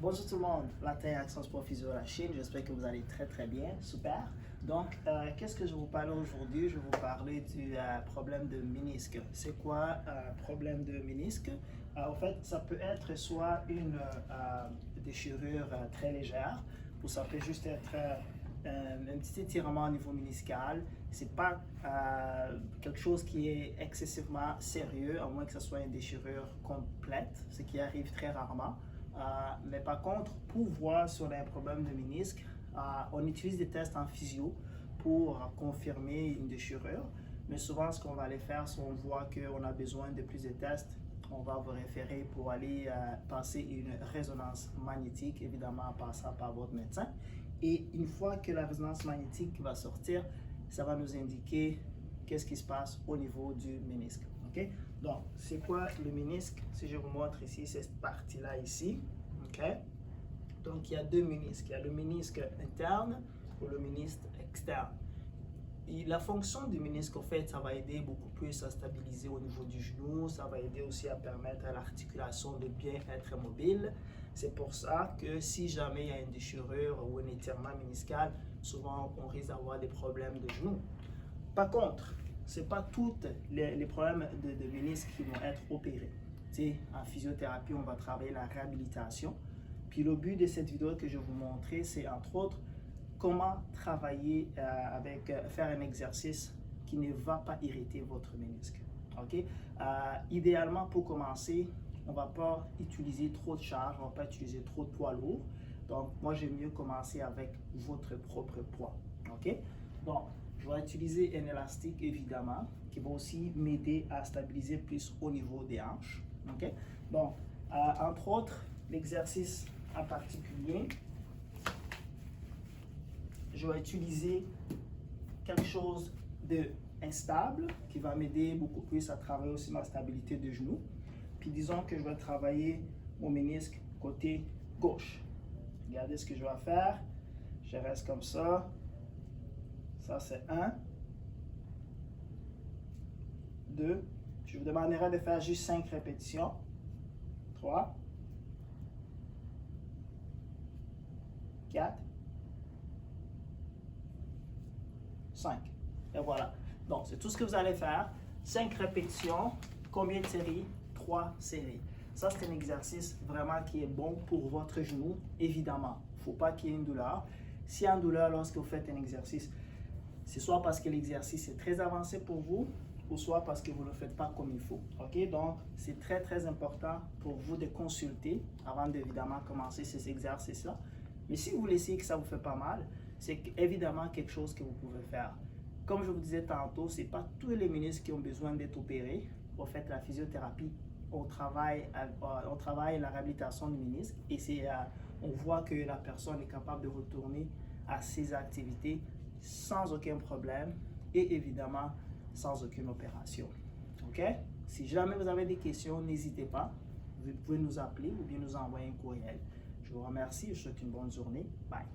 Bonjour tout le monde, la Terre Action Sport Physio de la Chine, j'espère que vous allez très bien, super. Donc, qu'est-ce que je vais vous parler aujourd'hui? Je vais vous parler du problème de ménisque. C'est quoi problème de ménisque? En fait, ça peut être soit une déchirure très légère, ou ça peut juste être un petit étirement au niveau méniscal. C'est pas quelque chose qui est excessivement sérieux, à moins que ce soit une déchirure complète, ce qui arrive très rarement. Mais par contre, pour voir si on a un problème de ménisque, on utilise des tests en physio pour confirmer une déchirure. Mais souvent, ce qu'on va aller faire, si on voit qu'on a besoin de plus de tests, on va vous référer pour aller passer une résonance magnétique, évidemment en passant par votre médecin. Et une fois que la résonance magnétique va sortir, ça va nous indiquer qu'est-ce qui se passe au niveau du ménisque. Okay? Donc, c'est quoi le ménisque? Si je vous montre ici, cette partie-là ici. Okay? Donc, il y a deux ménisques. Il y a le ménisque interne ou le ménisque externe. Et la fonction du ménisque, en fait, ça va aider beaucoup plus à stabiliser au niveau du genou. Ça va aider aussi à permettre à l'articulation de bien être mobile. C'est pour ça que si jamais il y a une déchirure ou un étirement méniscal, souvent on risque d'avoir des problèmes de genou. Par contre, ce n'est pas tous les problèmes de ménisque qui vont être opérés. T'sais, en physiothérapie, on va travailler la réhabilitation. Puis le but de cette vidéo que je vais vous montrer, c'est entre autres comment travailler faire un exercice qui ne va pas irriter votre ménisque. Okay? Idéalement, pour commencer, on ne va pas utiliser trop de charge, on ne va pas utiliser trop de poids lourd. Donc, moi, j'aime mieux commencer avec votre propre poids. Okay? Donc, je vais utiliser un élastique, évidemment, qui va aussi m'aider à stabiliser plus au niveau des hanches. Okay? Donc, entre autres, l'exercice en particulier, je vais utiliser quelque chose d'instable qui va m'aider beaucoup plus à travailler aussi ma stabilité de genou. Puis disons que je vais travailler mon ménisque côté gauche. Regardez ce que je vais faire. Je reste comme ça. Ça, c'est 1. 2. Je vous demanderai de faire juste 5 répétitions. 3. 4. 5. Et voilà. Donc, c'est tout ce que vous allez faire. 5 répétitions. Combien de séries? 3 séries. Ça, c'est un exercice vraiment qui est bon pour votre genou, évidemment. Il ne faut pas qu'il y ait une douleur. S'il y a une douleur lorsque vous faites un exercice, c'est soit parce que l'exercice est très avancé pour vous, ou soit parce que vous ne le faites pas comme il faut. Okay? Donc, c'est très important pour vous de consulter avant d'évidemment commencer ces exercices-là. Mais si vous laissez que ça vous fait pas mal, c'est évidemment quelque chose que vous pouvez faire. Comme je vous disais tantôt, ce n'est pas tous les ménisques qui ont besoin d'être opérés. Pour faire la physiothérapie, on travaille la réhabilitation du ménisque et on voit que la personne est capable de retourner à ses activités sans aucun problème et évidemment sans aucune opération. OK? Si jamais vous avez des questions, n'hésitez pas. Vous pouvez nous appeler ou bien nous envoyer un courriel. Je vous remercie et je vous souhaite une bonne journée. Bye.